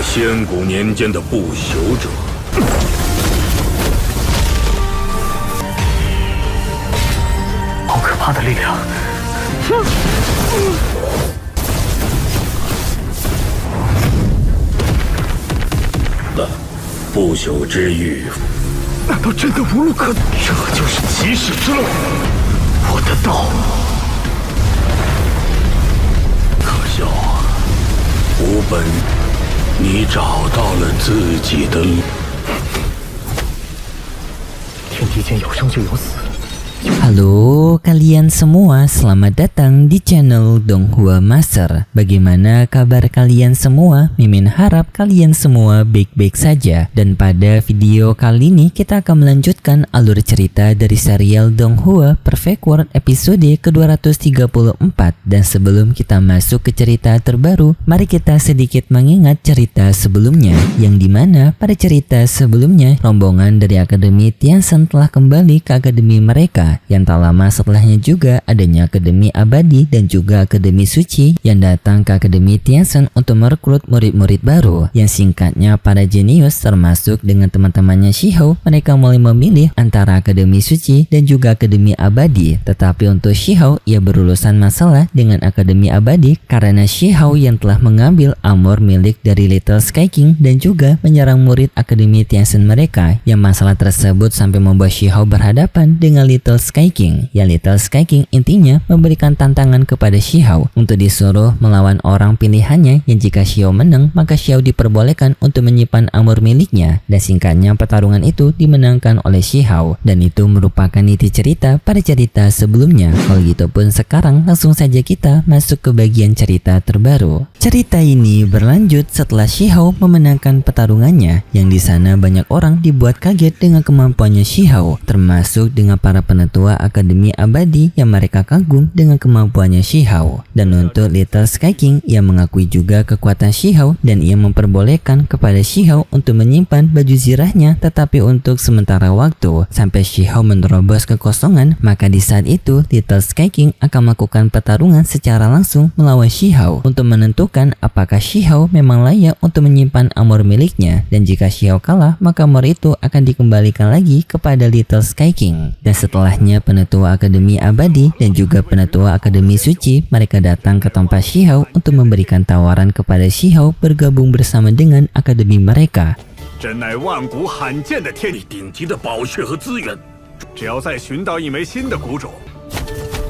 仙古年间的不朽者。好可怕的力量！那不朽之域，难道真的无路可？这就是起始之路，我的道。可笑啊！吾本，你找到了自己的路。天地间有生就有死。 Halo kalian semua, selamat datang di channel Donghua Master. Bagaimana kabar kalian semua? Mimin harap kalian semua baik-baik saja. Dan pada video kali ini kita akan melanjutkan alur cerita dari serial Donghua Perfect World episode ke-234. Dan sebelum kita masuk ke cerita terbaru, mari kita sedikit mengingat cerita sebelumnya, yang dimana pada cerita sebelumnya rombongan dari Akademi Tianzhen telah kembali ke akademi mereka. Yang tak lama setelahnya juga adanya Akademi Abadi dan juga Akademi Suci yang datang ke Akademi Tianzhen untuk merekrut murid-murid baru. Yang singkatnya para jenius termasuk dengan teman-temannya Shihou, mereka mulai memilih antara Akademi Suci dan juga Akademi Abadi. Tetapi untuk Shihou, ia berurusan masalah dengan Akademi Abadi karena Shihou yang telah mengambil armor milik dari Little Sky King dan juga menyerang murid Akademi Tianzhen mereka. Yang masalah tersebut sampai membuat Shihou berhadapan dengan Little Sky King. Ya, Little Sky King intinya memberikan tantangan kepada Shihou untuk disuruh melawan orang pilihannya yang jika Shihou menang maka Shihou diperbolehkan untuk menyimpan armor miliknya. Dan singkatnya pertarungan itu dimenangkan oleh Shihou dan itu merupakan inti cerita pada cerita sebelumnya. Kalau gitu pun sekarang langsung saja kita masuk ke bagian cerita terbaru. Cerita ini berlanjut setelah Shihou memenangkan pertarungannya, yang di sana banyak orang dibuat kaget dengan kemampuannya Shihou, termasuk dengan para penetua Akademi Abadi yang mereka kagum dengan kemampuannya Shihou. Dan untuk Little Sky King, ia mengakui juga kekuatan Shihou dan ia memperbolehkan kepada Shihou untuk menyimpan baju zirahnya, tetapi untuk sementara waktu sampai Shihou menerobos kekosongan. Maka di saat itu Little Sky King akan melakukan pertarungan secara langsung melawan Shihou untuk menentukan apakah Shihou memang layak untuk menyimpan armor miliknya, dan jika Shihou kalah maka armor itu akan dikembalikan lagi kepada Little Sky King. Dan setelahnya penetua Akademi Abadi dan juga penetua Akademi Suci mereka datang ke tempat Shihou untuk memberikan tawaran kepada Shihou bergabung bersama dengan akademi mereka. 真乃万古罕见的天地顶级的宝穴和资源，只要再寻到一枚新的古种，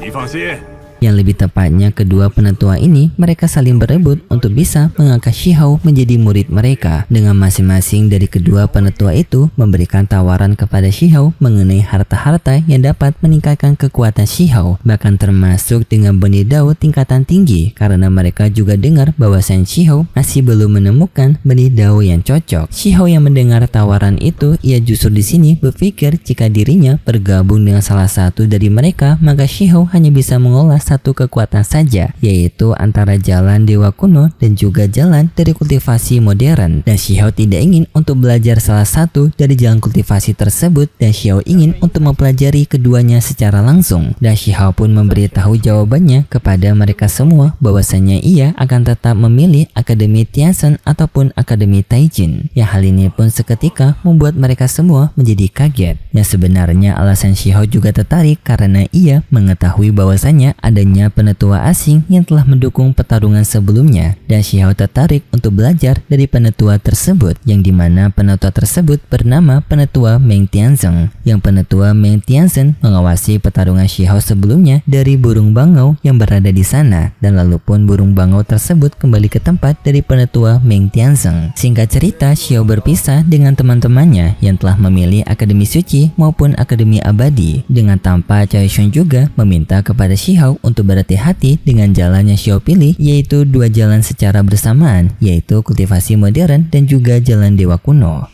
你放心。 Yang lebih tepatnya kedua penetua ini mereka saling berebut untuk bisa mengangkat Shihou menjadi murid mereka, dengan masing-masing dari kedua penetua itu memberikan tawaran kepada Shihou mengenai harta-harta yang dapat meningkatkan kekuatan Shihou, bahkan termasuk dengan benih dao tingkatan tinggi karena mereka juga dengar bahwasan Shihou masih belum menemukan benih dao yang cocok. Shihou yang mendengar tawaran itu, ia justru di sini berpikir jika dirinya bergabung dengan salah satu dari mereka maka Shihou hanya bisa mengolah satu kekuatan saja, yaitu antara jalan dewa kuno dan juga jalan dari kultivasi modern. Dan Shihou tidak ingin untuk belajar salah satu dari jalan kultivasi tersebut, dan Shihou ingin untuk mempelajari keduanya secara langsung. Dan Shihou pun memberitahu jawabannya kepada mereka semua bahwasanya ia akan tetap memilih Akademi Tianzhen ataupun Akademi Taijin. Yang hal ini pun seketika membuat mereka semua menjadi kaget. Yang sebenarnya alasan Shihou juga tertarik karena ia mengetahui bahwasanya adanya penetua asing yang telah mendukung pertarungan sebelumnya, dan Shihou tertarik untuk belajar dari penetua tersebut, yang dimana penetua tersebut bernama penetua Meng Tianzeng. Yang penetua Meng Tianzeng mengawasi pertarungan Shihou sebelumnya dari burung bangau yang berada di sana, dan lalu pun burung bangau tersebut kembali ke tempat dari penetua Meng Tianzeng. Singkat cerita, Shihou berpisah dengan teman-temannya yang telah memilih Akademi Suci maupun Akademi Abadi, dengan tanpa Chai Shun juga meminta kepada Shihou untuk berhati-hati dengan jalan yang Shihou pilih, yaitu dua jalan secara bersamaan, yaitu kultivasi modern dan juga jalan dewa kuno.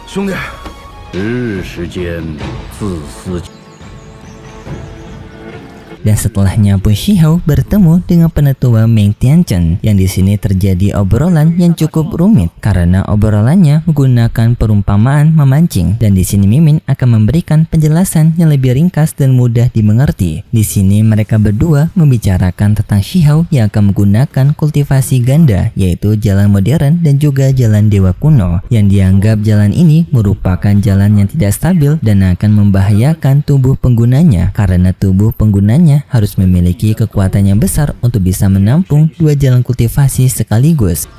兄弟，日时间自私。Dan setelahnya pun Shihao bertemu dengan penetua Meng Tianchen, yang di sini terjadi obrolan yang cukup rumit karena obrolannya menggunakan perumpamaan memancing, dan di sini Mimin akan memberikan penjelasan yang lebih ringkas dan mudah dimengerti. Di sini mereka berdua membicarakan tentang Shihao yang akan menggunakan kultivasi ganda, yaitu jalan modern dan juga jalan dewa kuno, yang dianggap jalan ini merupakan jalan yang tidak stabil dan akan membahayakan tubuh penggunanya karena tubuh penggunanya harus memiliki kekuatan yang besar untuk bisa menampung dua jalan kultivasi sekaligus.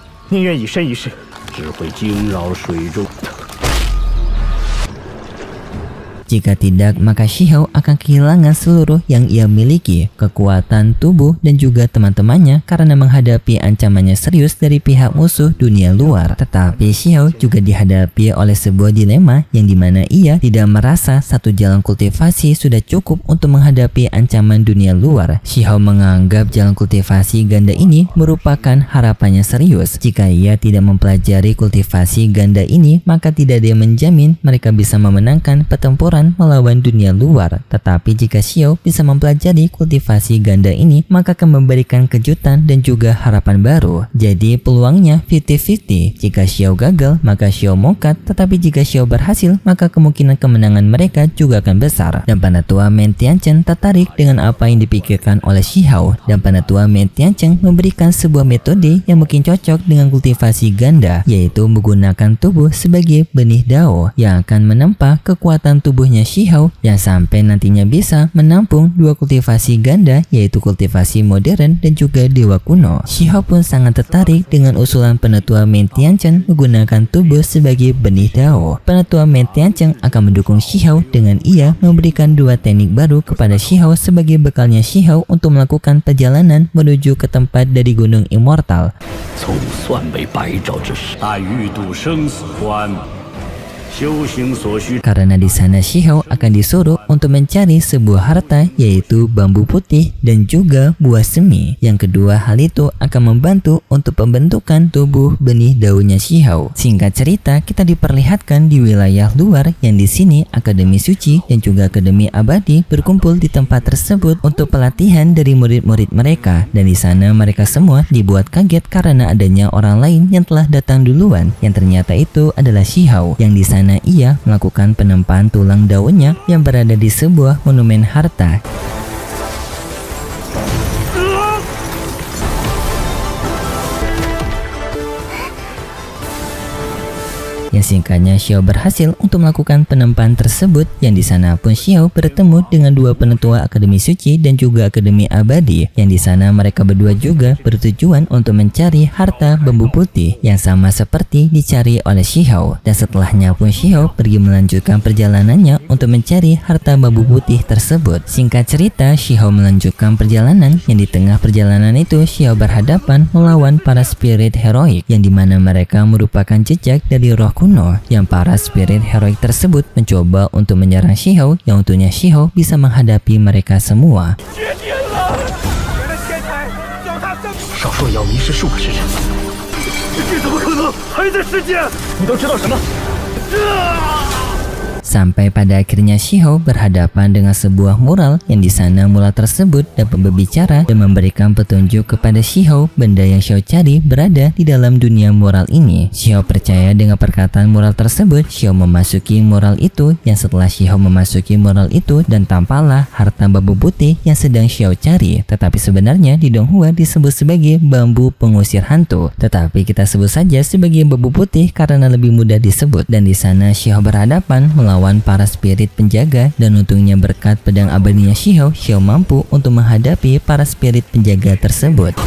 Jika tidak, maka Shihao akan kehilangan seluruh yang ia miliki, kekuatan tubuh dan juga teman-temannya karena menghadapi ancamannya serius dari pihak musuh dunia luar. Tetapi Shihao juga dihadapi oleh sebuah dilema yang dimana ia tidak merasa satu jalan kultivasi sudah cukup untuk menghadapi ancaman dunia luar. Shihao menganggap jalan kultivasi ganda ini merupakan harapannya serius. Jika ia tidak mempelajari kultivasi ganda ini, maka tidak ada yang menjamin mereka bisa memenangkan pertempuran melawan dunia luar. Tetapi jika Shihao bisa mempelajari kultivasi ganda ini, maka akan memberikan kejutan dan juga harapan baru. Jadi peluangnya 50-50. Jika Shihao gagal, maka Shihao mongkat, tetapi jika Shihao berhasil, maka kemungkinan kemenangan mereka juga akan besar. Dan penetua Meng Tianchen tertarik dengan apa yang dipikirkan oleh Shihao, dan penetua Meng Tianchen memberikan sebuah metode yang mungkin cocok dengan kultivasi ganda, yaitu menggunakan tubuh sebagai benih dao yang akan menempa kekuatan tubuhnya Shihao yang sampai nantinya bisa menampung dua kultivasi ganda, yaitu kultivasi modern dan juga dewa kuno. Shihao pun sangat tertarik dengan usulan penetua Meng Tianchen menggunakan tubuh sebagai benih dao. Penetua Meng Tianchen akan mendukung Shihao dengan ia memberikan dua teknik baru kepada Shihao sebagai bekalnya Shihao untuk melakukan perjalanan menuju ke tempat dari Gunung Immortal. Karena di sana Shihao akan disuruh untuk mencari sebuah harta, yaitu bambu putih dan juga buah semi. Yang kedua hal itu akan membantu untuk pembentukan tubuh benih daunnya Shihao. Singkat cerita, kita diperlihatkan di wilayah luar yang di sini Akademi Suci dan juga Akademi Abadi berkumpul di tempat tersebut untuk pelatihan dari murid-murid mereka. Dan di sana mereka semua dibuat kaget karena adanya orang lain yang telah datang duluan, yang ternyata itu adalah Shihao, yang di sana ia melakukan penempaan tulang daunnya yang berada di sebuah monumen harta. Yang singkatnya Shihao berhasil untuk melakukan penempaan tersebut, yang di sana pun Shihao bertemu dengan dua penetua Akademi Suci dan juga Akademi Abadi, yang di sana mereka berdua juga bertujuan untuk mencari harta bambu putih yang sama seperti dicari oleh Shihao. Dan setelahnya pun Shihao pergi melanjutkan perjalanannya untuk mencari harta bambu putih tersebut. Singkat cerita, Shihao melanjutkan perjalanan, yang di tengah perjalanan itu Shihao berhadapan melawan para spirit heroik, yang dimana mereka merupakan jejak dari roh kuno, yang para spirit heroik tersebut mencoba untuk menyerang Shihao, yang untungnya Shihao bisa menghadapi mereka semua. Sampai pada akhirnya Shihao berhadapan dengan sebuah mural, yang di sana mural tersebut dapat berbicara dan memberikan petunjuk kepada Shihao benda yang Shihao cari berada di dalam dunia mural ini. Shihao percaya dengan perkataan mural tersebut. Shihao memasuki mural itu, yang setelah Shihao memasuki mural itu dan tampaklah harta bambu putih yang sedang Shihao cari. Tetapi sebenarnya di Donghua disebut sebagai bambu pengusir hantu, tetapi kita sebut saja sebagai bambu putih karena lebih mudah disebut. Dan di sana Shihao berhadapan melawan para spirit penjaga, dan untungnya berkat pedang abadinya Shihao, Shihao mampu untuk menghadapi para spirit penjaga tersebut.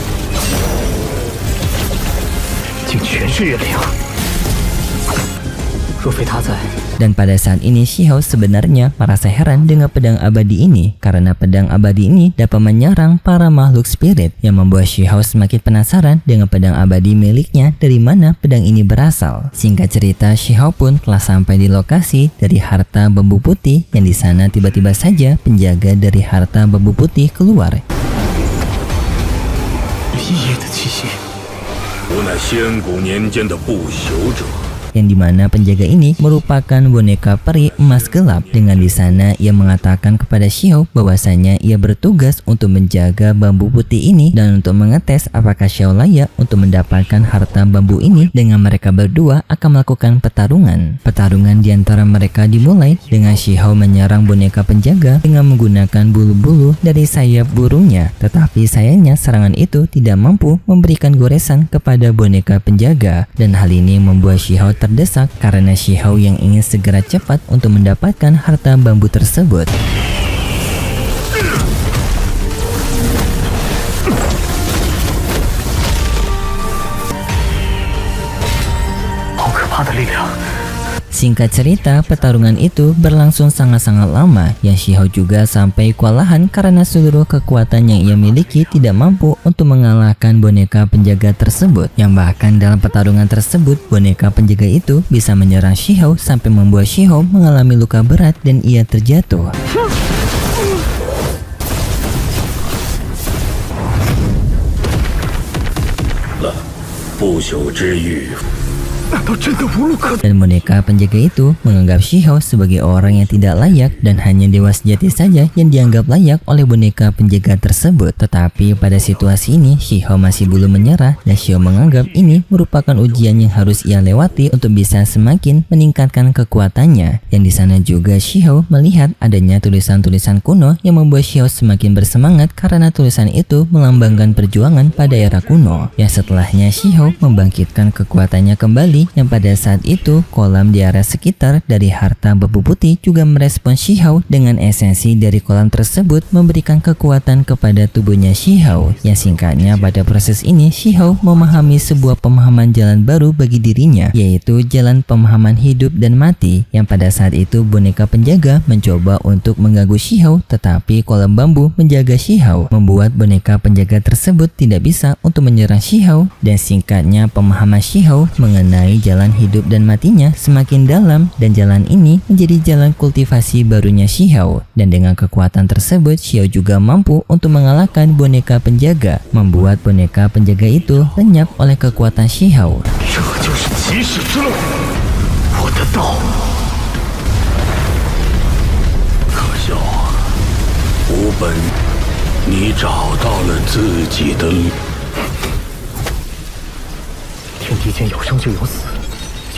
Dan pada saat ini Shihao sebenarnya merasa heran dengan pedang abadi ini, karena pedang abadi ini dapat menyerang para makhluk spirit, yang membuat Shihao semakin penasaran dengan pedang abadi miliknya, dari mana pedang ini berasal. Singkat cerita, Shihao pun telah sampai di lokasi dari harta bambu putih, yang di sana tiba-tiba saja penjaga dari harta bambu putih keluar. yang dimana penjaga ini merupakan boneka peri emas gelap. Dengan di sana ia mengatakan kepada Xiao bahwasanya ia bertugas untuk menjaga bambu putih ini dan untuk mengetes apakah Xiao layak untuk mendapatkan harta bambu ini. Dengan mereka berdua akan melakukan pertarungan. Pertarungan di antara mereka dimulai dengan Xiao menyerang boneka penjaga dengan menggunakan bulu-bulu dari sayap burungnya, tetapi sayangnya serangan itu tidak mampu memberikan goresan kepada boneka penjaga, dan hal ini membuat Xiao terdesak karena Xiao yang ingin segera cepat untuk mendapatkan harta bambu tersebut. Singkat cerita, pertarungan itu berlangsung sangat-sangat lama yang Xiao juga sampai kewalahan karena seluruh kekuatan yang ia miliki tidak mampu untuk mengalahkan boneka penjaga tersebut. Yang bahkan dalam pertarungan tersebut, boneka penjaga itu bisa menyerang Xiao sampai membuat Xiao mengalami luka berat dan ia terjatuh. Dan boneka penjaga itu menganggap Xiao sebagai orang yang tidak layak dan hanya dewa sejati saja yang dianggap layak oleh boneka penjaga tersebut. Tetapi pada situasi ini Xiao masih belum menyerah dan Xiao menganggap ini merupakan ujian yang harus ia lewati untuk bisa semakin meningkatkan kekuatannya. Yang di sana juga Xiao melihat adanya tulisan-tulisan kuno yang membuat Xiao semakin bersemangat karena tulisan itu melambangkan perjuangan pada era kuno. Yang setelahnya Xiao membangkitkan kekuatannya kembali, yang pada saat itu kolam di area sekitar dari harta bambu putih juga merespon Xiao dengan esensi dari kolam tersebut memberikan kekuatan kepada tubuhnya Xiao. Yang singkatnya pada proses ini Xiao memahami sebuah pemahaman jalan baru bagi dirinya, yaitu jalan pemahaman hidup dan mati. Yang pada saat itu boneka penjaga mencoba untuk mengganggu Xiao, tetapi kolam bambu menjaga Xiao, membuat boneka penjaga tersebut tidak bisa untuk menyerang Xiao. Dan singkatnya pemahaman Xiao mengenai jalan hidup dan matinya semakin dalam, dan jalan ini menjadi jalan kultivasi barunya Xiao. Dan dengan kekuatan tersebut Xiao juga mampu untuk mengalahkan boneka penjaga, membuat boneka penjaga itu lenyap oleh kekuatan Xiao.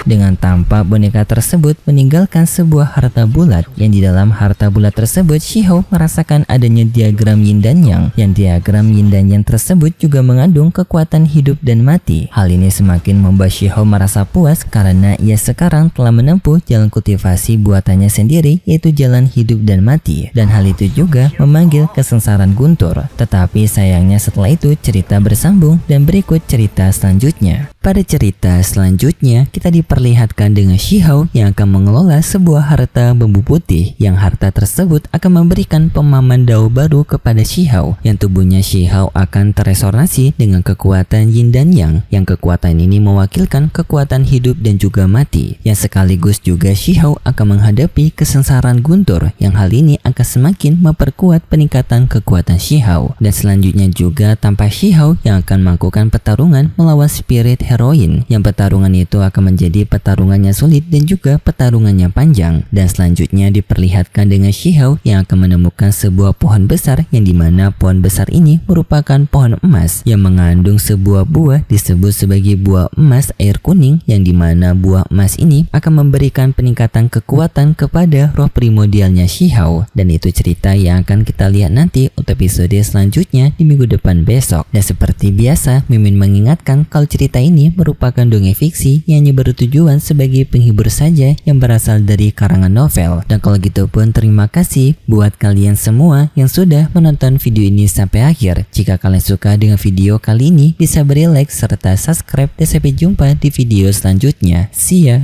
Dengan tampak boneka tersebut meninggalkan sebuah harta bulat, yang di dalam harta bulat tersebut Xiao merasakan adanya diagram yin dan yang. Yang diagram yin dan yang tersebut juga mengandung kekuatan hidup dan mati. Hal ini semakin membuat Xiao merasa puas karena ia sekarang telah menempuh jalan kultivasi buatannya sendiri, yaitu jalan hidup dan mati. Dan hal itu juga memanggil kesengsaraan guntur. Tetapi sayangnya setelah itu cerita bersambung dan berikut cerita selanjutnya. Pada cerita selanjutnya kita diperlihatkan dengan Xiao yang akan mengelola sebuah harta bambu putih, yang harta tersebut akan memberikan pemahaman Dao baru kepada Xiao, yang tubuhnya Xiao akan teresonansi dengan kekuatan yin dan yang kekuatan ini mewakilkan kekuatan hidup dan juga mati, yang sekaligus juga Xiao akan menghadapi kesengsaraan guntur, yang hal ini akan semakin memperkuat peningkatan kekuatan Xiao. Dan selanjutnya juga tampak Xiao yang akan melakukan pertarungan melawan spirit heroin, yang pertarungan itu akan menjadi pertarungannya sulit dan juga pertarungannya panjang. Dan selanjutnya diperlihatkan dengan Xiao yang akan menemukan sebuah pohon besar, yang dimana pohon besar ini merupakan pohon emas yang mengandung sebuah buah disebut sebagai buah emas air kuning, yang dimana buah emas ini akan memberikan peningkatan kekuatan kepada roh primordialnya Xiao. Dan itu cerita yang akan kita lihat nanti untuk episode selanjutnya di minggu depan besok. Dan seperti biasa Mimin mengingatkan kalau cerita ini merupakan dongeng fiksi yang hanya bertujuan sebagai penghibur saja yang berasal dari karangan novel. Dan kalau gitu pun terima kasih buat kalian semua yang sudah menonton video ini sampai akhir. Jika kalian suka dengan video kali ini bisa beri like serta subscribe, dan sampai jumpa di video selanjutnya. See ya.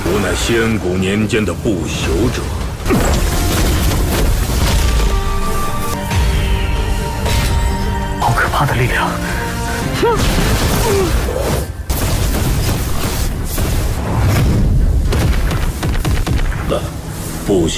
吾乃仙古年间的不朽者。好可怕的力量！不朽。